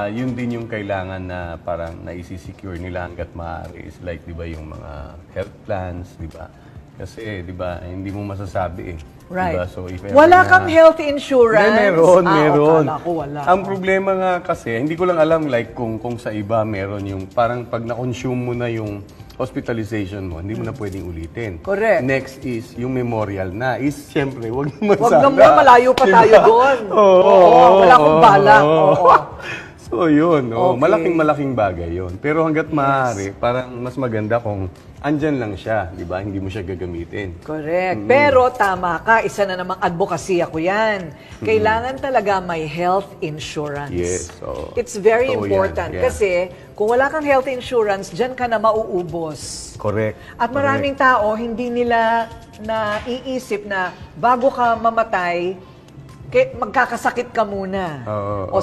yun din yung kailangan na parang naisisecure nila hanggat maaari is like, di ba, yung mga health plans, di ba? Kasi, di ba, hindi mo masasabi eh. Right. Diba? So, if ever Wala na- kang health insurance? Hindi, meron. Akala ko wala. Ang problema nga kasi, hindi ko lang alam like kung sa iba meron yung parang pag na-consume mo na yung hospitalization mo, hindi mo na pwedeng ulitin. Correct. Next is, yung memorial na is, siyempre, wag naman Wag sana. naman, malayo pa tayo doon. Oo. Wala akong balak. Oo. So, yun. Oh, Okay. malaking bagay yun. Pero hanggat maaari, parang mas maganda kung andyan lang siya, di ba? Hindi mo siya gagamitin. Correct. Pero tama ka, isa na namang advocacy ako yan. Kailangan talaga may health insurance. Yes, oo. It's very Totoo yan, important yeah. kasi kung wala kang health insurance, dyan ka na mauubos. Correct. At maraming tao, hindi nila naiisip na bago ka mamatay, magkakasakit ka muna. Oo, O,